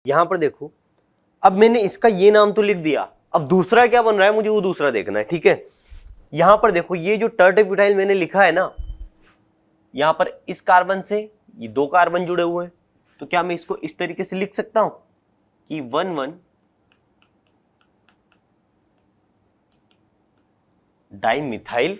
यहां पर देखो, अब मैंने इसका ये नाम तो लिख दिया, अब दूसरा क्या बन रहा है मुझे वो दूसरा देखना है, ठीक है। यहां पर देखो ये जो टर्टब्यूटाइल मैंने लिखा है ना, यहां पर इस कार्बन से ये 2 कार्बन जुड़े हुए हैं, तो क्या मैं इसको इस तरीके से लिख सकता हूं कि 1,1 डाइमिथाइल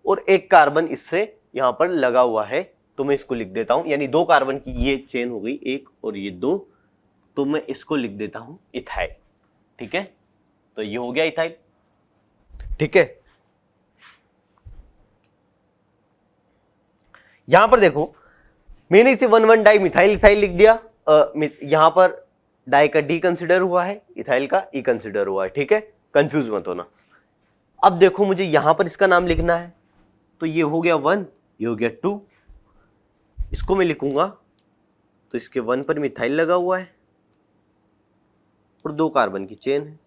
और एक कार्बन इससे यहां पर लगा हुआ है, तो मैं इसको लिख देता हूं, यानी 2 कार्बन की ये चेन हो गई, 1 और ये 2, तो मैं इसको लिख देता हूं इथाइल, ठीक है। तो ये हो गया इथाइल, ठीक है। यहां पर देखो मैंने इसे 1,1 डाई मिथाइल इथाइल लिख दिया, यहां पर डाई का डी कंसिडर हुआ है, इथाइल का ई कंसिडर हुआ है, ठीक है, कंफ्यूज मत होना। अब देखो मुझे यहां पर इसका नाम लिखना है, तो ये हो गया 1, ये हो गया 2, इसको मैं लिखूंगा तो इसके 1 पर मिथाइल लगा हुआ है और 2 कार्बन की चेन है,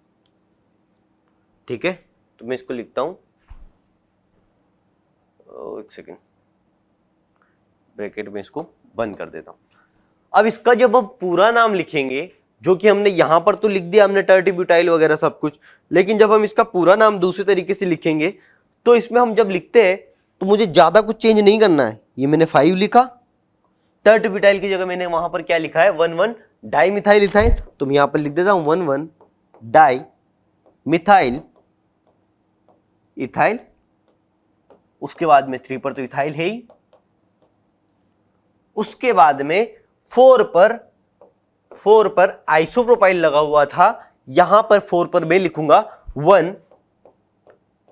ठीक है। तो मैं इसको लिखता हूं, एक सेकेंड, ब्रैकेट में इसको बंद कर देता हूं। अब इसका जब हम पूरा नाम लिखेंगे, जो कि हमने यहां पर तो लिख दिया हमने टर्टब्यूटाइल वगैरह सब कुछ, लेकिन जब हम इसका पूरा नाम दूसरे तरीके से लिखेंगे तो इसमें हम जब लिखते हैं तो मुझे ज्यादा कुछ चेंज नहीं करना है। ये मैंने 5 लिखा, टर्टब्यूटाइल की जगह मैंने वहां पर क्या लिखा है 1,1 डाई मिथाइल इथाइल, तो मैं यहां पर लिख देता हूं 1,1 डाई मिथाइल इथाइल, उसके बाद में 3 पर तो इथाइल है ही, उसके बाद में 4 पर आइसोप्रोपाइल लगा हुआ था, यहां पर 4 पर मैं लिखूंगा 1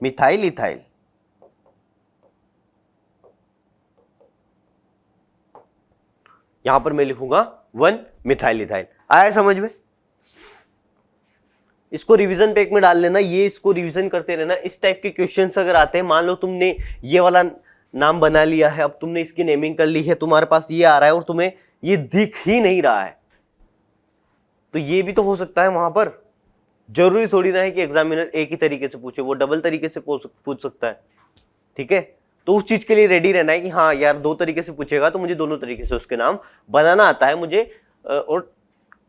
मिथाइल इथाइल, यहां पर मैं लिखूंगा 1 मिथाइल इथाइल। आया समझ में? इसको रिवीजन पेक में डाल लेना, ये इसको रिवीजन करते रहना। इस टाइप के क्वेश्चंस अगर आते हैं, मान लो तुमने ये वाला नाम बना लिया है, अब तुमने इसकी नेमिंग कर ली है, तुम्हारे पास ये आ रहा है और तुम्हें ये दिख ही नहीं रहा है, तो ये भी तो हो सकता है वहां पर। जरूरी थोड़ी ना है कि एग्जामिनर एक ही तरीके से पूछे, वो डबल तरीके से पूछ सकता है, ठीक है। तो उस चीज के लिए रेडी रहना है कि हाँ यार 2 तरीके से पूछेगा तो मुझे दोनों तरीके से उसके नाम बनाना आता है मुझे, और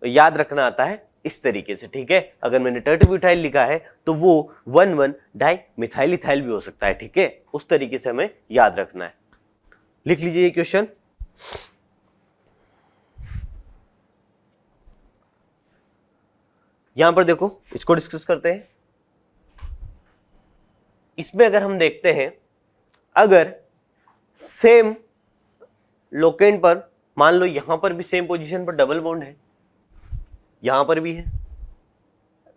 याद रखना आता है इस तरीके से, ठीक है। अगर मैंने टर्टब्यूटाइल लिखा है तो वो 1,1 डाई मिथाइल इथाइल भी हो सकता है, ठीक है। उस तरीके से हमें याद रखना है। लिख लीजिए ये क्वेश्चन। यहां पर देखो, इसको डिस्कस करते हैं। इसमें अगर हम देखते हैं, अगर सेम लोकेंट पर, मान लो यहां पर भी सेम पोजीशन पर डबल बॉन्ड है, यहां पर भी है,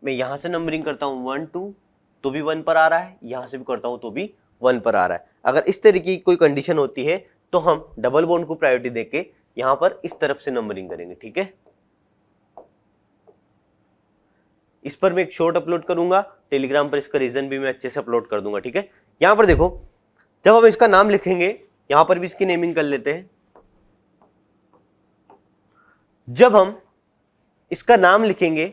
मैं यहां से नंबरिंग करता हूं 1 2 तो भी 1 पर आ रहा है, यहां से भी करता हूं तो भी 1 पर आ रहा है। अगर इस तरीके की कोई कंडीशन होती है तो हम डबल बॉन्ड को प्रायोरिटी देके यहां पर इस तरफ से नंबरिंग करेंगे, ठीक है। इस पर मैं एक शॉर्ट अपलोड करूंगा टेलीग्राम पर, इसका रीजन भी मैं अच्छे से अपलोड कर दूंगा, ठीक है। यहां पर देखो, जब हम इसका नाम लिखेंगे, यहां पर भी इसकी नेमिंग कर लेते हैं। जब हम इसका नाम लिखेंगे,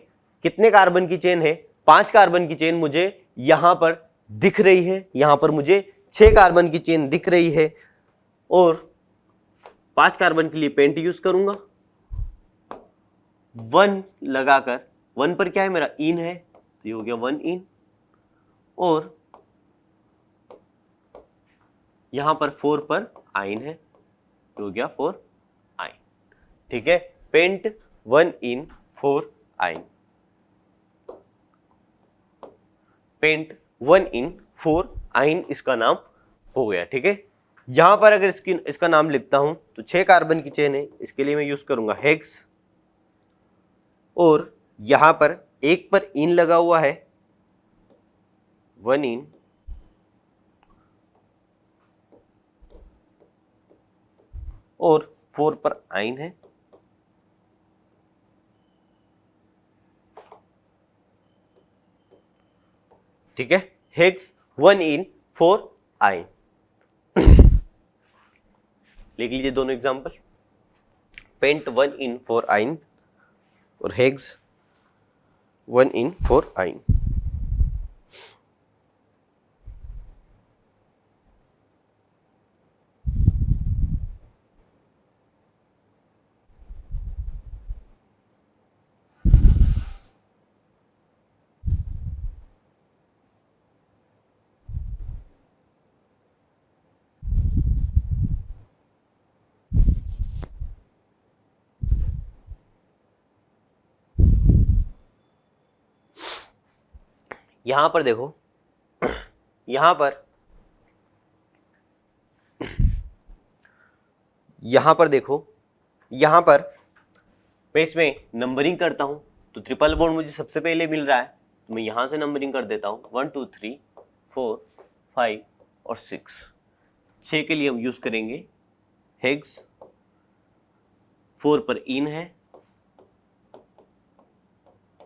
कितने कार्बन की चेन है, 5 कार्बन की चेन मुझे यहां पर दिख रही है, यहां पर मुझे 6 कार्बन की चेन दिख रही है, और 5 कार्बन के लिए पेंट यूज करूंगा, 1 लगाकर, 1 पर क्या है मेरा इन है, तो ये हो गया 1 इन, और यहां पर 4 पर आइन है, तो हो गया 4 आइन, ठीक है। पेंट 1 इन 4 आइन, पेंट 1 इन 4 आइन इसका नाम हो गया, ठीक है। यहां पर अगर इसका नाम लिखता हूं तो 6 कार्बन की चेन है, इसके लिए मैं यूज करूंगा हेक्स, और यहां पर 1 पर इन लगा हुआ है, 1 इन, और 4 पर आइन है, ठीक है। हेक्स 1 इन 4 आइन। लिख लीजिए दोनों एग्जांपल, पेंट 1 इन 4 आइन और हेक्स 1 इन 4 आइन। यहां पर देखो, यहां पर देखो, यहां पर मैं इसमें नंबरिंग करता हूं तो ट्रिपल बॉन्ड मुझे सबसे पहले मिल रहा है, तो मैं यहां से नंबरिंग कर देता हूं 1 2 3 4 5 और 6। 6 के लिए हम यूज करेंगे हेग्स, 4 पर इन है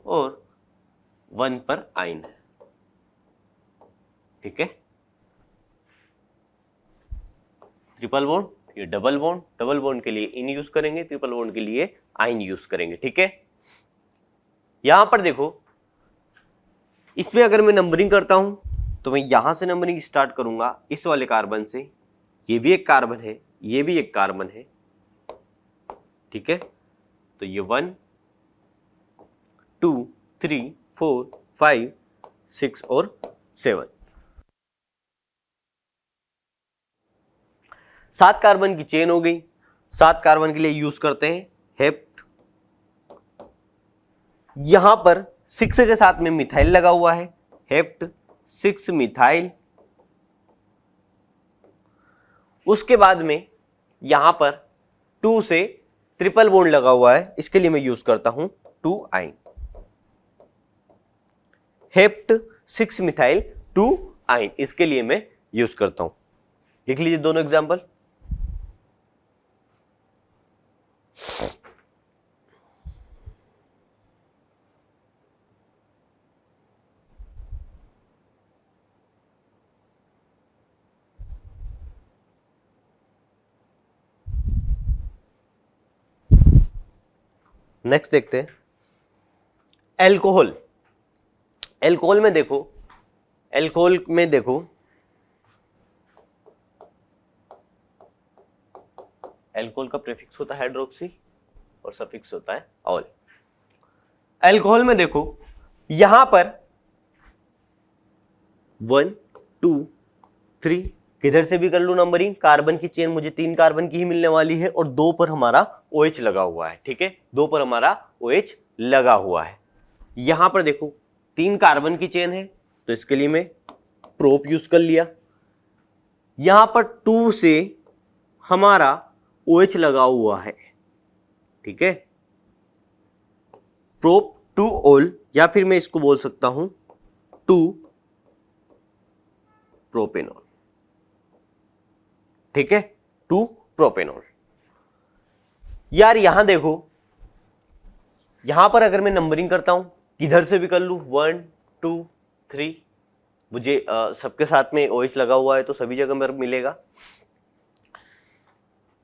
और 1 पर आइन है, ठीक है। ट्रिपल बॉन्ड, ये डबल बॉन्ड, डबल बॉन्ड के लिए इन यूज करेंगे, ट्रिपल बॉन्ड के लिए आइन यूज करेंगे, ठीक है। यहां पर देखो, इसमें अगर मैं नंबरिंग करता हूं तो मैं यहां से नंबरिंग स्टार्ट करूंगा इस वाले कार्बन से, ये भी एक कार्बन है, ये भी एक कार्बन है, ठीक है। तो ये 1 2 3 4 5 6 और 7, 7 कार्बन की चेन हो गई। 7 कार्बन के लिए यूज करते हैं हेप्ट। यहां पर 6 के साथ में मिथाइल लगा हुआ है, हेप्ट 6 मिथाइल। उसके बाद में यहां पर 2 से ट्रिपल बॉन्ड लगा हुआ है, इसके लिए मैं यूज करता हूं 2 आइन, हेप्ट 6 मिथाइल 2 आइन, इसके लिए मैं यूज करता हूं। लिख लीजिए दोनों एग्जांपल। नेक्स्ट देखते हैं एल्कोहल। एल्कोहल में देखो, एल्कोहल में देखो, एल्कोहल का प्रीफिक्स होता है हाइड्रोक्सी और सफिक्स होता है ऑल। एल्कोहल में देखो, यहां पर 1 2 3, किधर से भी कर लू नंबरिंग, कार्बन की चेन मुझे 3 कार्बन की ही मिलने वाली है और 2 पर हमारा OH लगा हुआ है, ठीक है। 2 पर हमारा OH लगा हुआ है। यहां पर देखो 3 कार्बन की चेन है, तो इसके लिए मैं प्रोप यूज कर लिया। यहां पर 2 से हमारा OH लगा हुआ है, ठीक है। प्रोप 2 ऑल, या फिर मैं इसको बोल सकता हूं 2 प्रोपेनॉल, ठीक है, 2 प्रोपेनॉल। यार यहां देखो, यहां पर अगर मैं नंबरिंग करता हूं किधर से भी कर लू 1 2 3, मुझे सबके साथ में OH लगा हुआ है तो सभी जगह पर मिलेगा।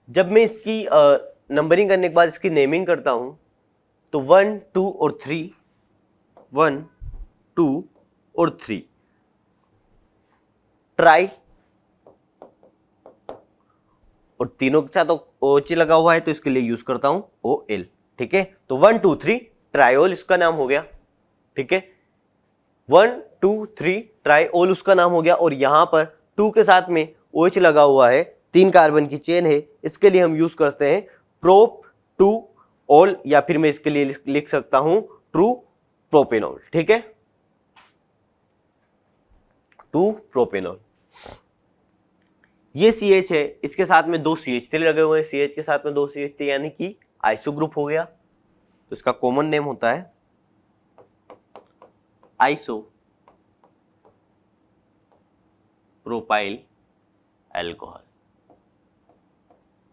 जब मैं इसकी नंबरिंग करने के बाद इसकी नेमिंग करता हूं तो 1 2 और 3, 1 2 और 3, ट्राई, और तीनों के साथ OH लगा हुआ है तो इसके लिए यूज करता हूं OL, ठीक है। तो 1 2 3 ट्रायोल इसका नाम हो गया, ठीक है। 1 2 3 ट्रायोल उसका नाम हो गया, और यहां पर 2 के साथ में OH लगा हुआ है, 3 कार्बन की चेन है, इसके लिए हम यूज करते हैं प्रोप 2 ऑल, या फिर मैं इसके लिए लिख सकता हूं ट्रू प्रोपेनॉल, ठीक है, 2 प्रोपेनॉल। ये CH है, इसके साथ में 2 CH3 लगे हुए हैं, CH के साथ में 2 CH3 यानी कि आइसो ग्रुप हो गया, तो इसका कॉमन नेम होता है iso propyl alcohol,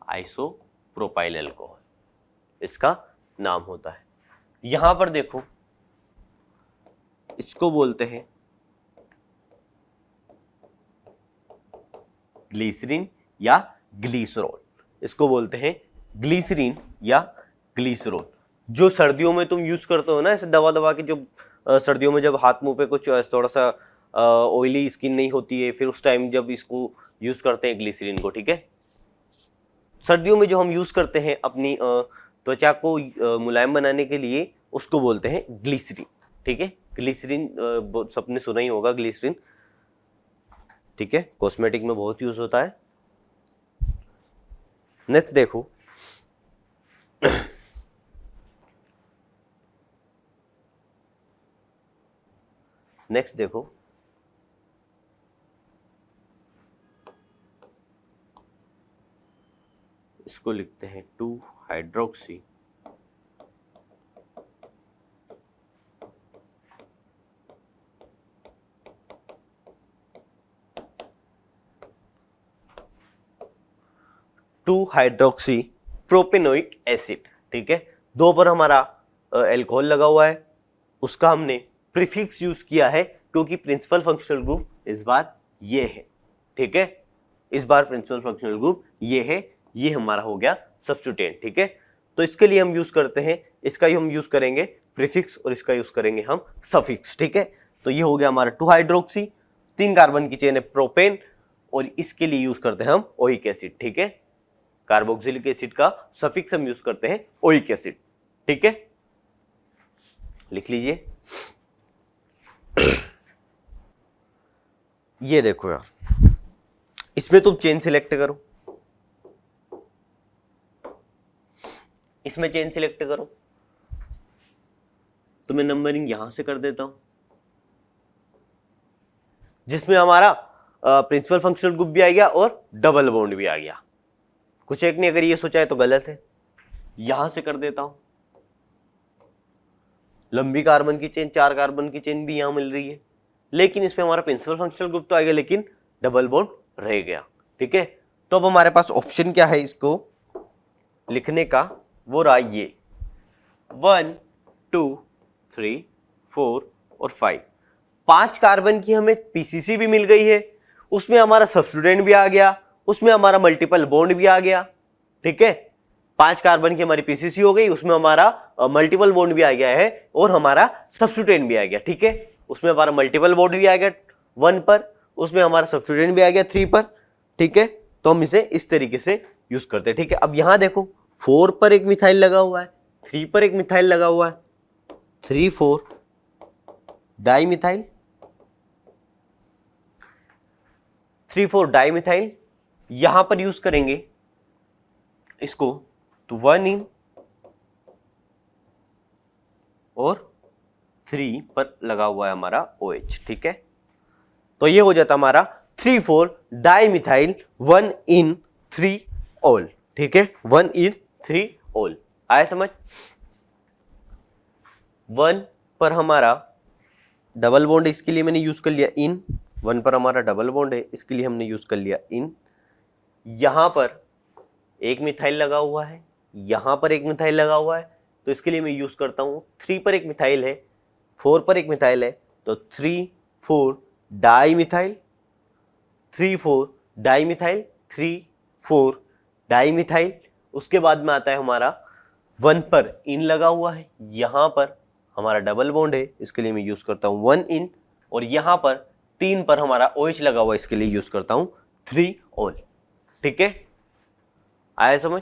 iso propyl alcohol इसका नाम होता है। यहां पर देखो, इसको बोलते हैं ग्लिसरीन या ग्लीसरॉल, इसको बोलते हैं ग्लिसरीन या ग्लीसरॉल। जो सर्दियों में तुम यूज करते हो ना, ऐसे दबा दबा के, जो सर्दियों में जब हाथ मुंह पे कुछ थोड़ा सा ऑयली स्किन नहीं होती है, फिर उस टाइम जब इसको यूज करते हैं ग्लिसरीन को, ठीक है। सर्दियों में जो हम यूज करते हैं अपनी त्वचा को मुलायम बनाने के लिए, उसको बोलते हैं ग्लिसरीन, ठीक है। ग्लिसरीन सबने सुना ही होगा, ग्लिसरीन, ठीक है, कॉस्मेटिक में बहुत यूज होता है। नेक्स्ट देखो, नेक्स्ट देखो, इसको लिखते हैं 2 हाइड्रोक्सी प्रोपेनोइक एसिड। ठीक है, 2 पर हमारा एल्कोहल लगा हुआ है, उसका हमने प्रीफिक्स यूज किया है क्योंकि प्रिंसिपल फंक्शनल ग्रुप इस बार ये है। ठीक है, इस बार प्रिंसिपल फंक्शनल ग्रुप ये है, ये हमारा हो गया सब्स्टिट्यूएंट। ठीक है, तो इसके लिए हम यूज करते हैं, इसका ही हम यूज करेंगे प्रीफिक्स और इसका यूज करेंगे हम सफिक्स। ठीक है, तो ये हो गया हमारा 2 हाइड्रोक्सी, 3 कार्बन की चेन है प्रोपेन, और इसके लिए यूज करते हैं हम ओइक एसिड। ठीक है, कार्बोक्सिलिक एसिड का सफिक्स हम यूज करते हैं ओइक एसिड। ठीक है, लिख लीजिए। ये देखो यार, इसमें तुम चेन सिलेक्ट करो, इसमें चेन सिलेक्ट करो, तो मैं नंबरिंग यहां से कर देता हूं, जिसमें हमारा प्रिंसिपल फंक्शनल ग्रुप भी आ गया और डबल बॉन्ड भी आ गया। कुछ एक नहीं, अगर ये सोचा है तो गलत है, यहां से कर देता हूं। लंबी कार्बन की चेन, 4 कार्बन की चेन भी यहां मिल रही है, लेकिन इसमें हमारा प्रिंसिपल फंक्शनल ग्रुप तो आ गया, लेकिन डबल बॉन्ड रह गया। ठीक है, तो अब हमारे पास ऑप्शन क्या है इसको लिखने का, वो रहा ये 1 2 3 4 और 5। 5 कार्बन की हमें पीसीसी भी मिल गई है, उसमें हमारा सब्स्टिट्यूएंट भी आ गया, उसमें हमारा मल्टीपल बॉन्ड भी आ गया। ठीक है, 5 कार्बन की हमारी पीसीसी हो गई, उसमें हमारा मल्टीपल बॉन्ड भी आ गया है और हमारा सब्स्टिट्यूएंट भी आ गया। ठीक है, उसमें हमारा मल्टीपल बॉन्ड भी आ गया 1 पर, उसमें हमारा सब्स्टिट्यूएंट भी आ गया 3 पर। ठीक है, तो हम इसे इस तरीके से यूज करते हैं। ठीक है, अब यहां देखो 4 पर एक मिथाइल लगा हुआ है, 3 पर एक मिथाइल लगा हुआ है, 3 4 डाई मिथाइल, 3 4 डाई मिथाइल। यहां पर यूज करेंगे इसको, तो 1 इन और 3 पर लगा हुआ है हमारा OH। ठीक है, तो ये हो जाता हमारा 3 4 डाई मिथाइल 1 इन 3 ऑल। ठीक है, 1 इन 3 ऑल, आया समझ। 1 पर हमारा डबल बॉन्ड है, इसके लिए मैंने यूज कर लिया इन। 1 पर हमारा डबल बॉन्ड है, इसके लिए हमने यूज कर लिया इन। यहां पर एक मिथाइल लगा हुआ है, यहां पर एक मिथाइल लगा हुआ है, तो इसके लिए मैं यूज करता हूं 3 पर एक मिथाइल है, 4 पर एक मिथाइल है, तो 3 4 di methyl, 3 4 di methyl, 3 4 di methyl. उसके बाद में आता है हमारा 1 पर इन लगा हुआ है, यहां पर हमारा डबल बॉन्ड है, इसके लिए मैं यूज करता हूं 1 इन, और यहां पर 3 पर हमारा OH लगा हुआ है, इसके लिए यूज करता हूं 3 ऑल। ठीक है, आया समझ।